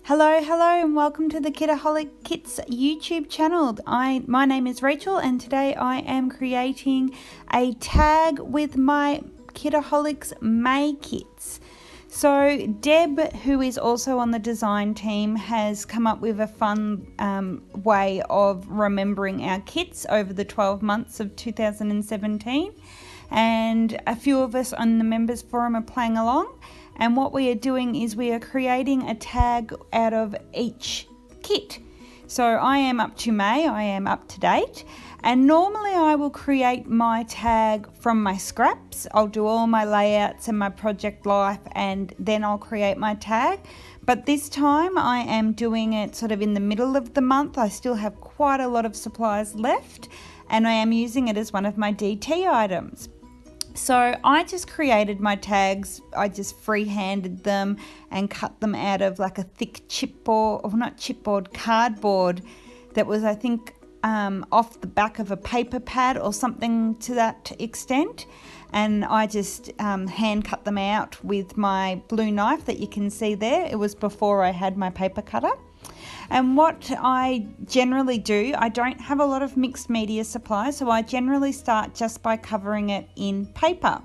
Hello and welcome to the Kitaholic Kits YouTube channel. My name is Rachel and today I am creating a tag with my Kitaholics May kits. So Deb, who is also on the design team, has come up with a fun way of remembering our kits over the 12 months of 2017, and a few of us on the members forum are playing along. And what we are doing is we are creating a tag out of each kit. So I am up to May, I am up to date. And normally I will create my tag from my scraps. I'll do all my layouts and my project life and then I'll create my tag. But this time I am doing it sort of in the middle of the month. I still have quite a lot of supplies left and I am using it as one of my DT items. So I just created my tags. I just freehanded them and cut them out of like a thick chipboard, or not chipboard, cardboard that was, I think, off the back of a paper pad or something to that extent. And I just hand cut them out with my blue knife that you can see there. It was before I had my paper cutter. And what I generally do, I don't have a lot of mixed media supplies, so I generally start just by covering it in paper.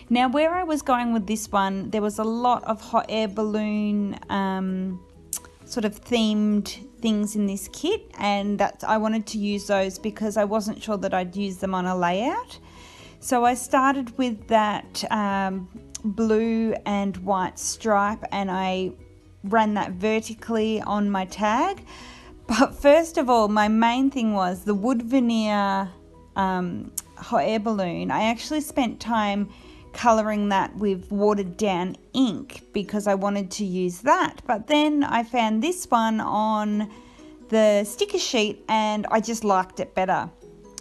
Now, where I was going with this one, there was a lot of hot air balloon sort of themed things in this kit, and I wanted to use those because I wasn't sure that I'd use them on a layout. So I started with that blue and white stripe, and I ran that vertically on my tag. But first of all, my main thing was the wood veneer hot air balloon. I actually spent time colouring that with watered down ink because I wanted to use that. But then I found this one on the sticker sheet and I just liked it better.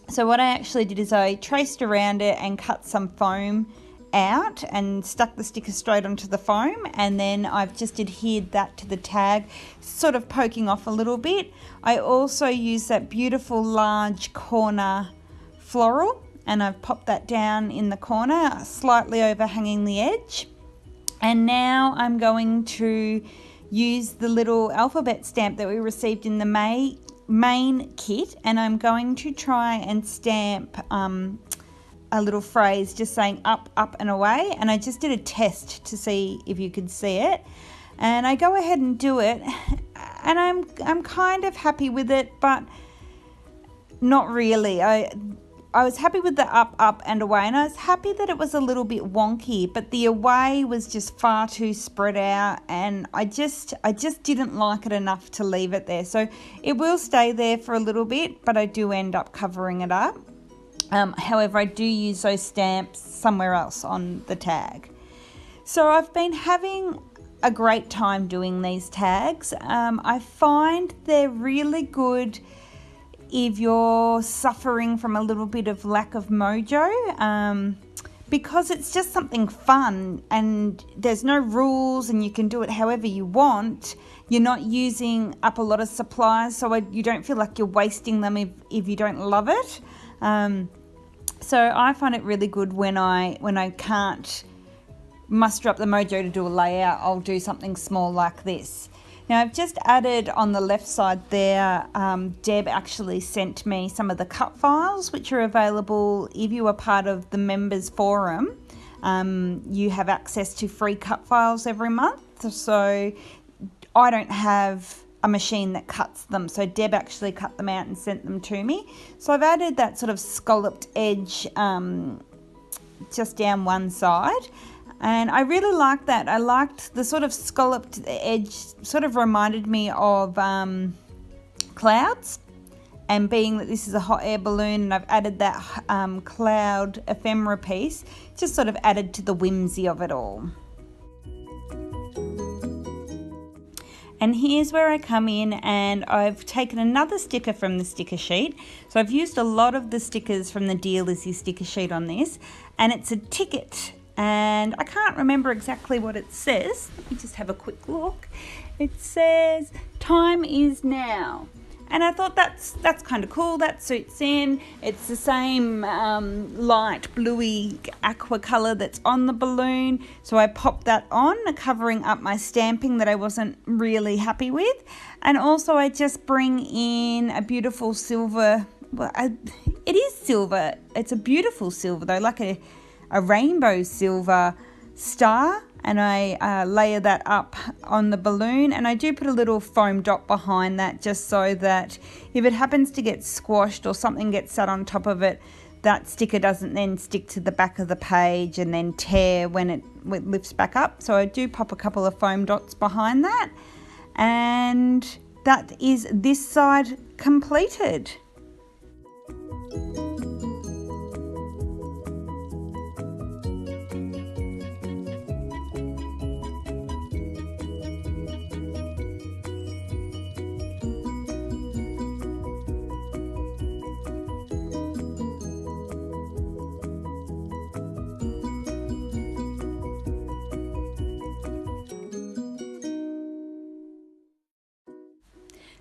So what I actually did is I traced around it and cut some foam out and stuck the sticker straight onto the foam, and then I've just adhered that to the tag, sort of poking off a little bit. I also use that beautiful large corner floral and I've popped that down in the corner, slightly overhanging the edge. And now I'm going to use the little alphabet stamp that we received in the main kit, and I'm going to try and stamp a little phrase just saying up, up and away, and I just did a test to see if you could see it, and I go ahead and do it, and I'm kind of happy with it, but not really. I was happy with the up, up and away, and I was happy that it was a little bit wonky, but the away was just far too spread out, and I just didn't like it enough to leave it there. So it will stay there for a little bit, but I do end up covering it up. However, I do use those stamps somewhere else on the tag. So I've been having a great time doing these tags. I find they're really good if you're suffering from a little bit of lack of mojo, because it's just something fun and there's no rules and you can do it however you want. You're not using up a lot of supplies, so you don't feel like you're wasting them if you don't love it. So I find it really good when I can't muster up the mojo to do a layout. I'll do something small like this. Now I've just added on the left side there, Deb actually sent me some of the cut files which are available if you are part of the members forum. You have access to free cut files every month, so I don't have a machine that cuts them, so Deb actually cut them out and sent them to me. So I've added that sort of scalloped edge just down one side, and I really liked that. I liked the sort of scalloped edge, sort of reminded me of clouds, and being that this is a hot air balloon and I've added that cloud ephemera piece, just sort of added to the whimsy of it all. And here's where I come in, and I've taken another sticker from the sticker sheet. So I've used a lot of the stickers from the Deal Is Your sticker sheet on this, and it's a ticket. And I can't remember exactly what it says. Let me just have a quick look. It says, "Time is now." And I thought that's kind of cool, that suits in. It's the same light bluey aqua colour that's on the balloon. So I popped that on, covering up my stamping that I wasn't really happy with. And also I just bring in a beautiful silver, well, it is silver. It's a beautiful silver though, like a rainbow silver star. And I layer that up on the balloon, and I do put a little foam dot behind that just so that if it happens to get squashed or something gets sat on top of it, that sticker doesn't then stick to the back of the page and then tear when it lifts back up. So I do pop a couple of foam dots behind that, and that is this side completed.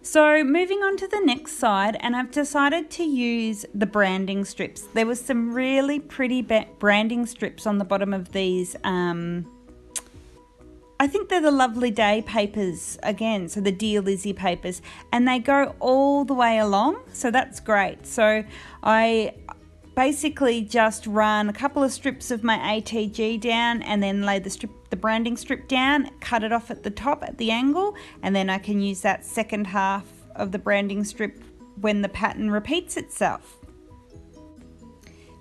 So moving on to the next side, and I've decided to use the branding strips. There was some really pretty branding strips on the bottom of these. I think they're the Lovely Day papers again, so the Dear Lizzie papers, and they go all the way along, so that's great. So I basically just run a couple of strips of my ATG down and then lay the branding strip down, cut it off at the top at the angle, and then I can use that second half of the branding strip when the pattern repeats itself.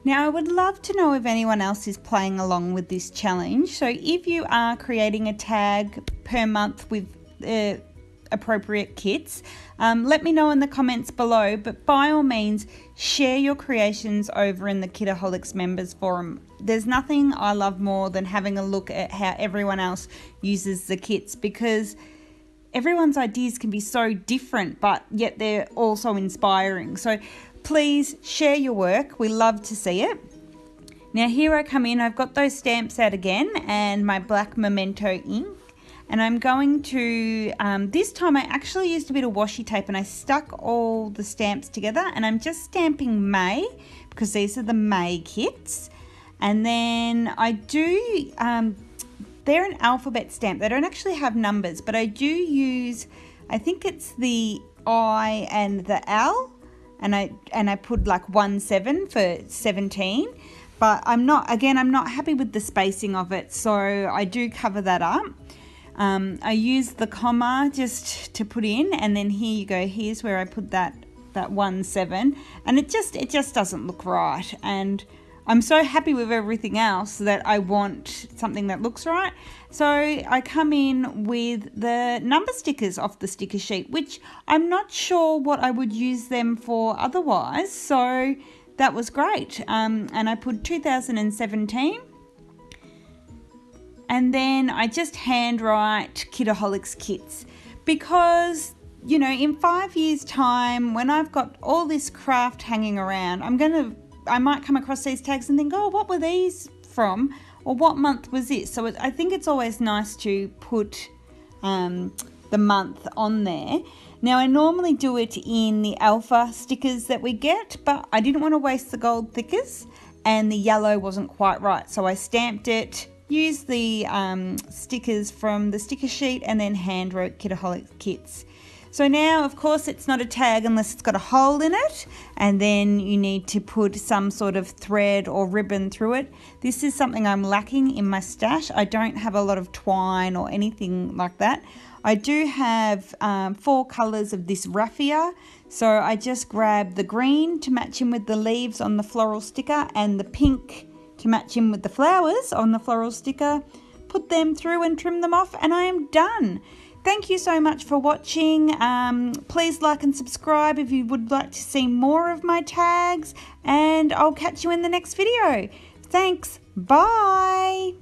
Now I would love to know if anyone else is playing along with this challenge. So if you are creating a tag per month with appropriate kits, let me know in the comments below, but by all means share your creations over in the Kitaholics members forum. There's nothing I love more than having a look at how everyone else uses the kits, because everyone's ideas can be so different, but yet they're also inspiring. So please share your work, we love to see it. Now here I come in, I've got those stamps out again and my black memento ink. And I'm going to, this time I actually used a bit of washi tape and I stuck all the stamps together, and I'm just stamping May because these are the May kits. And then I do, they're an alphabet stamp. They don't actually have numbers, but I do use, I think it's the I and the L, and I put like 17 for 17. But I'm not happy with the spacing of it, so I do cover that up. I use the comma just to put in, and then here you go, here's where I put that 17, and it just doesn't look right, and I'm so happy with everything else that I want something that looks right. So I come in with the number stickers off the sticker sheet, which I'm not sure what I would use them for otherwise, so that was great. And I put 2017. And then I just handwrite Kitaholic Kits, because, you know, in 5 years' time, when I've got all this craft hanging around, I might come across these tags and think, oh, what were these from? Or what month was this? So I think it's always nice to put the month on there. Now, I normally do it in the alpha stickers that we get, but I didn't want to waste the gold thickers, and the yellow wasn't quite right. So I stamped it, used the stickers from the sticker sheet, and then hand wrote Kitaholic Kits. So now, of course, it's not a tag unless it's got a hole in it, and then you need to put some sort of thread or ribbon through it. This is something I'm lacking in my stash. I don't have a lot of twine or anything like that. I do have 4 colours of this raffia, so I just grab the green to match in with the leaves on the floral sticker, and the pink to match in with the flowers on the floral sticker, put them through and trim them off, and I am done. Thank you so much for watching. Please like and subscribe if you would like to see more of my tags, and I'll catch you in the next video. Thanks. Bye.